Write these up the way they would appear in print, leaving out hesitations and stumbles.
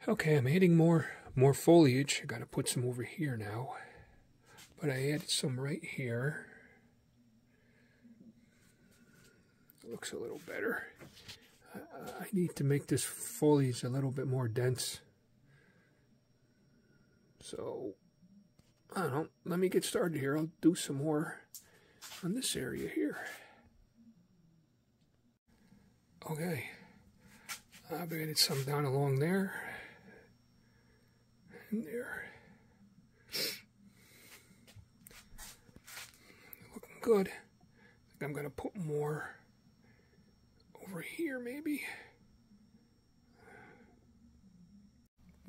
Okay, I'm adding more foliage. I gotta put some over here now. But I added some right here. It looks a little better. I need to make this foliage a little bit more dense. So, I don't know. Let me get started here. I'll do some more on this area here. Okay. I've added some down along there. And there. Looking good. I think I'm going to put more over here maybe.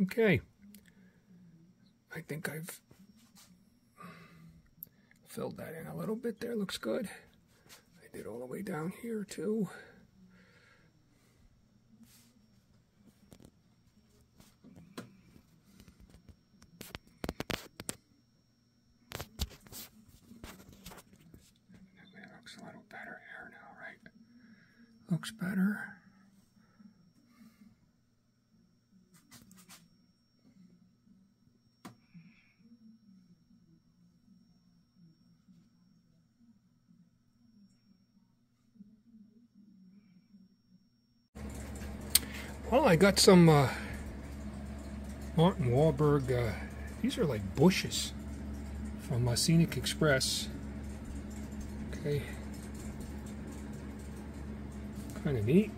Okay. I think I've filled that in a little bit there. Looks good. I did all the way down here too. Looks a little better here now, right? Looks better. Well, I got some Martin Wallberg, these are like bushes from Scenic Express. Okay. Kind of neat.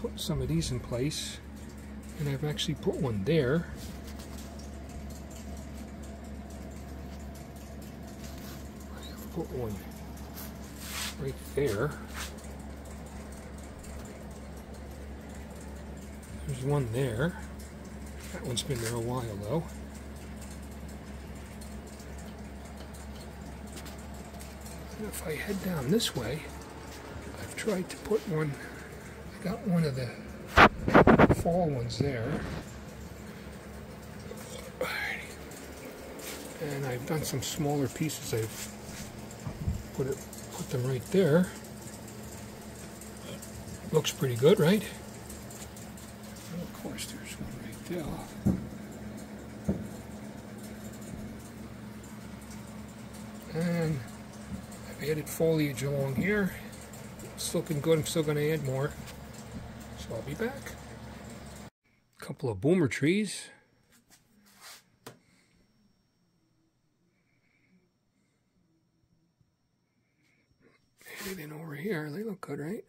Put some of these in place, and I've actually put one there. I've put one right there. There's one there. That one's been there a while though. And if I head down this way, I've tried to put one, I got one of the fall ones there. And I've done some smaller pieces. I've put them right there. Looks pretty good, right? And of course, there's one right there. And I've added foliage along here. It's looking good. I'm still going to add more. So I'll be back. A couple of boomer trees. Added in over here. They look good, right?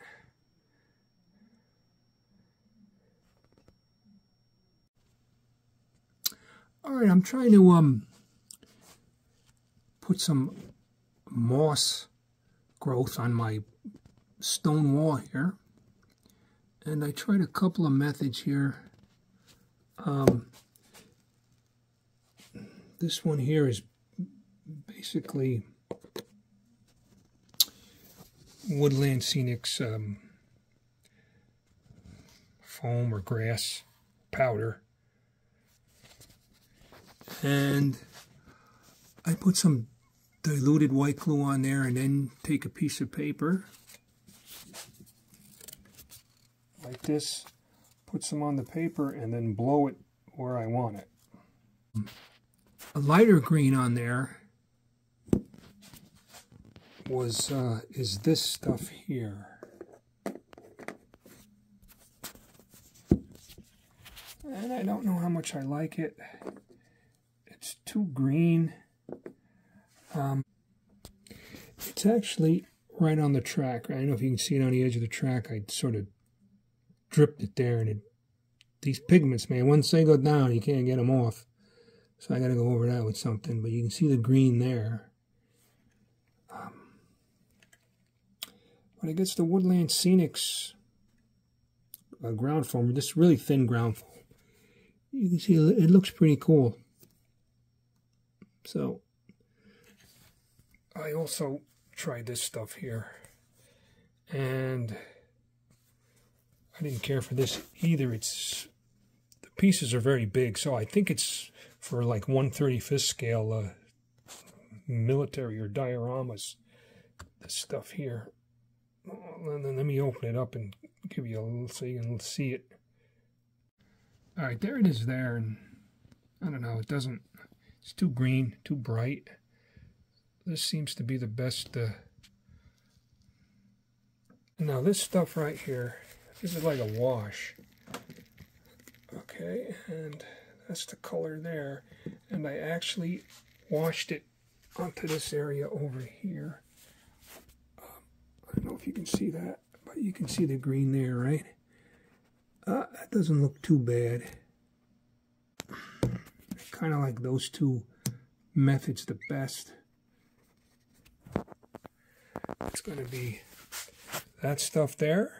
Alright, I'm trying to put some moss growth on my stone wall here. And I tried a couple of methods here. This one here is basically Woodland Scenic's foam or grass powder. And I put some diluted white glue on there and then take a piece of paper like this, put some on the paper and then blow it where I want it. A lighter green on there is this stuff here. And I don't know how much I like it. It's too green. It's actually right on the track. I don't know if you can see it on the edge of the track. I sort of dripped it there, and these pigments, man, once they go down, you can't get them off. So I got to go over that with something. But you can see the green there. When it gets to Woodland Scenic's ground foam, this really thin ground foam, you can see it looks pretty cool. So I also tried this stuff here, and I didn't care for this either. The pieces are very big, so I think it's for like 1/35 scale military or dioramas. This stuff here. And then let me open it up and give you a little so you can see it. All right, there it is there, and I don't know, it's too green, too bright. This seems to be the best. Now this stuff right here, this is like a wash. Okay, and that's the color there. And I actually washed it onto this area over here. I don't know if you can see that, but you can see the green there, right? That doesn't look too bad. I kind of like those two methods the best. It's going to be that stuff there,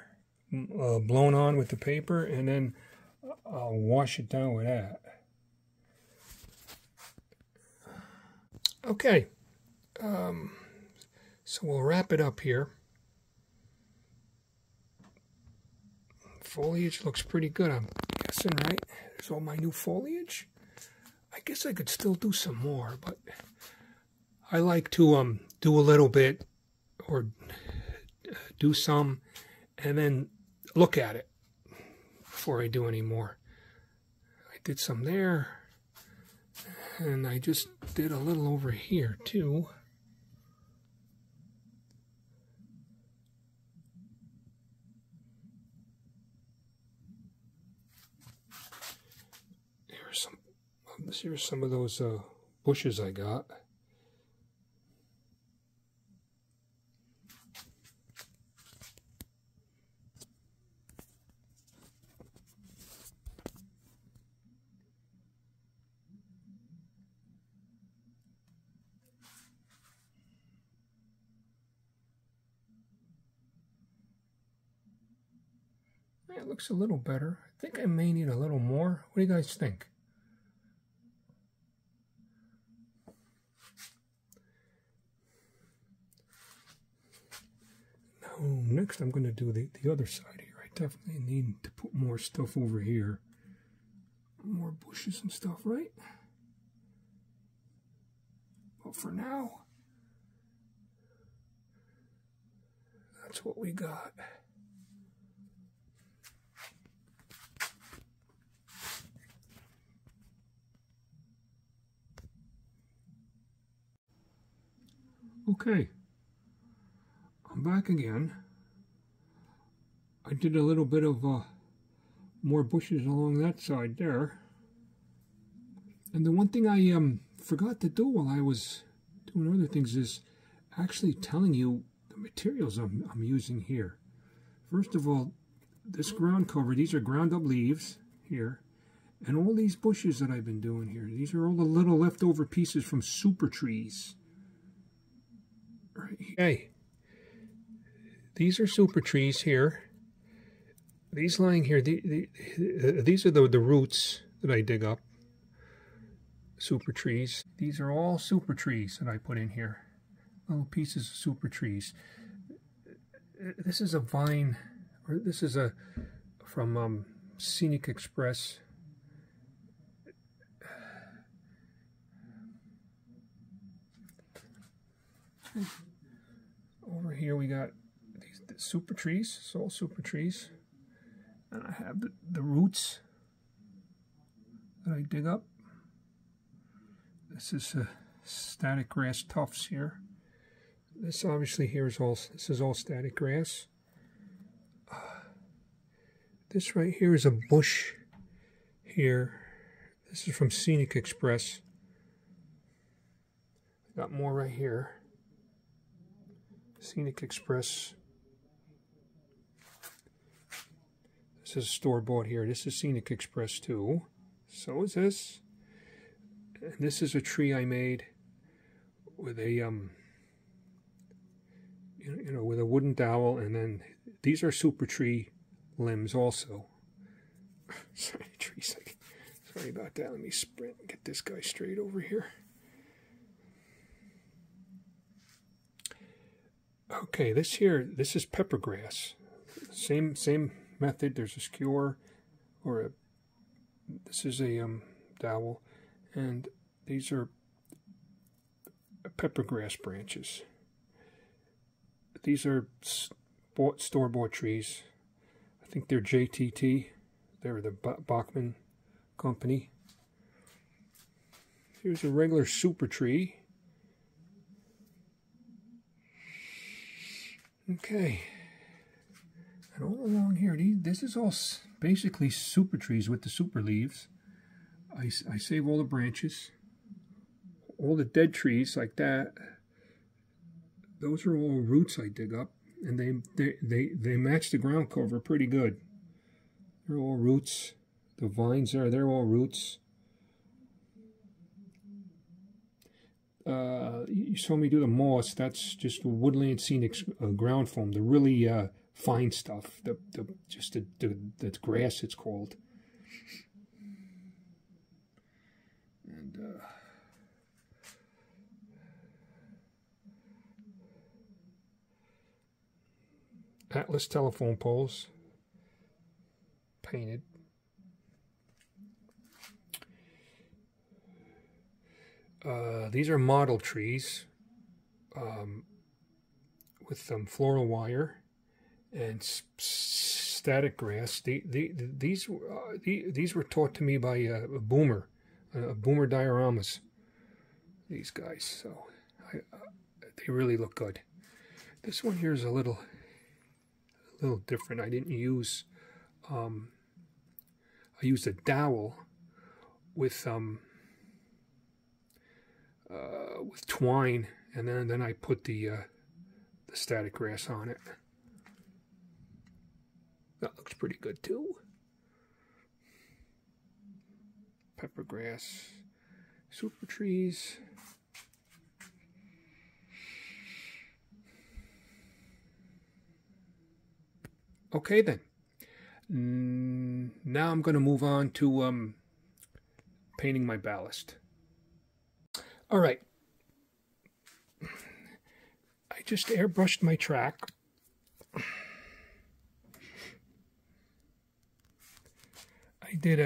blown on with the paper, and then I'll wash it down with that. Okay, so we'll wrap it up here. Foliage looks pretty good, I'm guessing, right? There's all my new foliage. I guess I could still do some more, but I like to do a little bit, or do some, and then look at it before I do any more. I did some there, and I just did a little over here too. Here's some of those bushes I got. It looks a little better. I think I may need a little more. What do you guys think? Now, next I'm going to do the other side here. I definitely need to put more stuff over here. More bushes and stuff, right? But for now, that's what we got. Okay, I'm back again. I did a little bit of more bushes along that side there. And the one thing I forgot to do while I was doing other things is actually telling you the materials I'm using here. First of all, this ground cover, these are ground up leaves here. And all these bushes that I've been doing here, these are all the little leftover pieces from super trees. Right. Okay, these are super trees here. These lying here, these are the roots that I dig up. Super trees. These are all super trees that I put in here. Little pieces of super trees. This is a vine, or this is from Scenic Express. Over here we got these super trees. It's all super trees. And I have the roots that I dig up. This is static grass tufts here. This obviously here is all, this is all static grass. This right here is a bush here. This is from Scenic Express. Got more right here. Scenic Express. This is store-bought here. This is Scenic Express too. So is this. And this is a tree I made with a with a wooden dowel, and then these are super tree limbs also. Sorry, trees. Sorry about that. Let me sprint and get this guy straight over here. Okay, this is pepper grass. Same method. There's a skewer, or this is a dowel, and these are pepper grass branches. These are store-bought trees. I think they're JTT. They're the Bachman company. Here's a regular super tree. Okay. And all along here, this is all basically super trees with the super leaves. I save all the branches. All the dead trees like that, those are all roots I dig up, and they match the ground cover pretty good. They're all roots. The vines they're all roots. You saw me do the moss. That's just woodland scenic ground foam. The really fine stuff. The grass it's called. And Atlas telephone poles, painted. These are model trees with some floral wire and static grass. These were taught to me by a Boomer dioramas. These guys, so they really look good. This one here is a little different. I didn't use. I used a dowel with twine, and then I put the static grass on it. That looks pretty good too. Pepper grass, super trees. Okay then. Now I'm going to move on to painting my ballast. All right. I just airbrushed my track. I did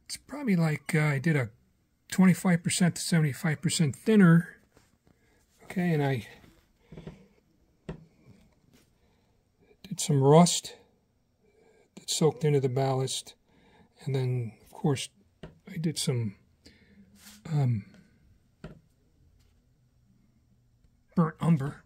it's probably like I did a 25% to 75% thinner. Okay, and I did some rust that soaked into the ballast, and then of course I did some burnt umber.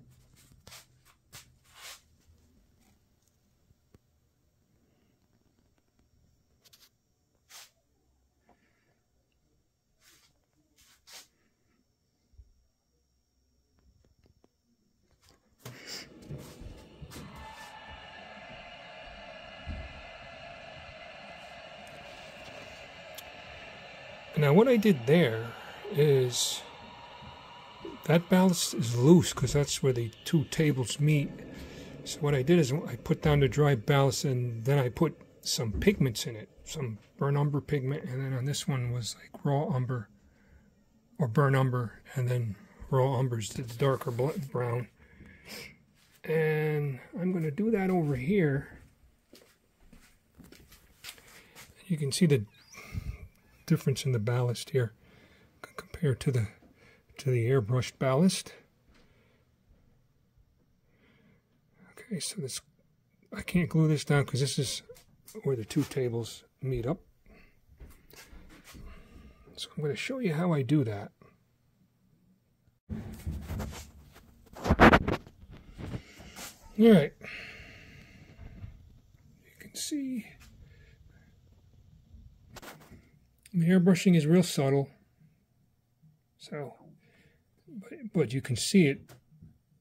Now what I did there is that ballast is loose because that's where the two tables meet. So what I did is I put down the dry ballast, and then I put some pigments in it, some burnt umber pigment, and then on this one was like raw umber or burnt umber, and then raw umber's the darker brown. And I'm going to do that over here. You can see the difference in the ballast here compared to the airbrushed ballast. Okay, so this, I can't glue this down because this is where the two tables meet up. So I'm going to show you how I do that. All right, you can see the airbrushing is real subtle, so but you can see it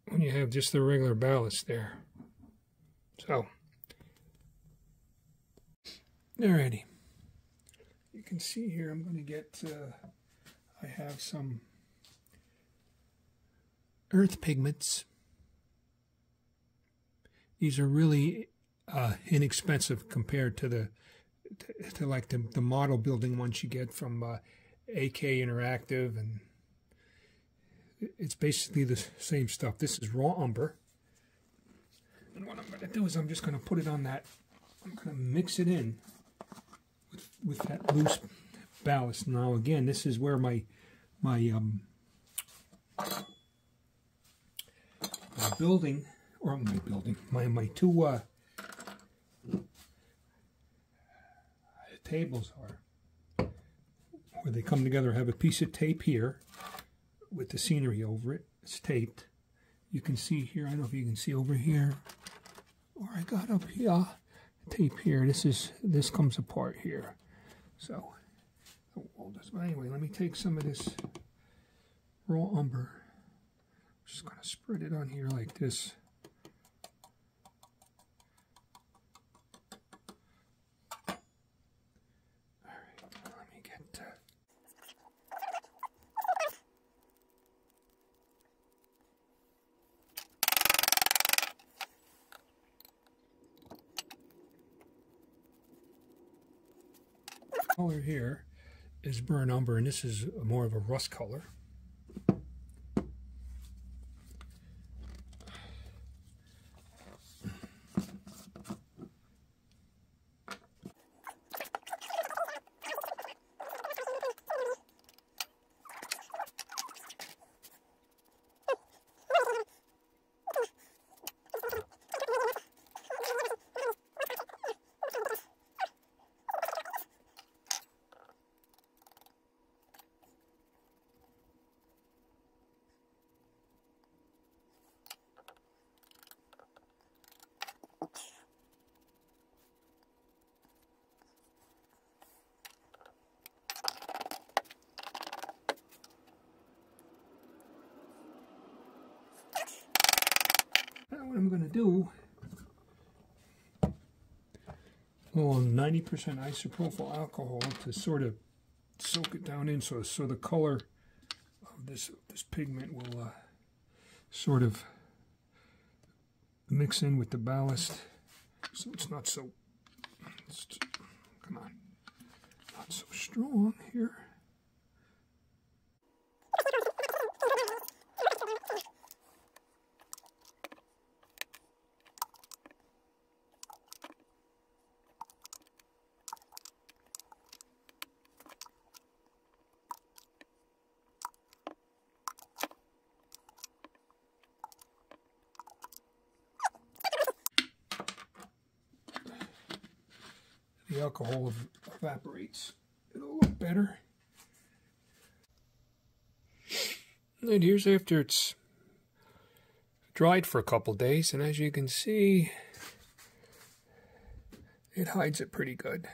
when you have just the regular ballast there. So, alrighty, you can see here I'm going to get, I have some earth pigments. These are really inexpensive compared to like the model building ones you get from AK Interactive, and it's basically the same stuff. This is raw umber, and what I'm going to do is I'm just going to put it on that. I'm going to mix it in with that loose ballast. Now again, this is where my building, or my two tables are, where they come together. I have a piece of tape here with the scenery over it. It's taped. You can see here, I don't know if you can see over here, or I got up here, tape here. This comes apart here. So, anyway, let me take some of this raw umber. Just going to spread it on here like this. Color here is burnt umber, and this is more of a rust color. What I'm going to do, a little 90% isopropyl alcohol to sort of soak it down in, so the color of this pigment will sort of mix in with the ballast, so it's not so, come on, not so strong here. The alcohol evaporates. It'll look better. And here's after it's dried for a couple days, and as you can see, it hides it pretty good.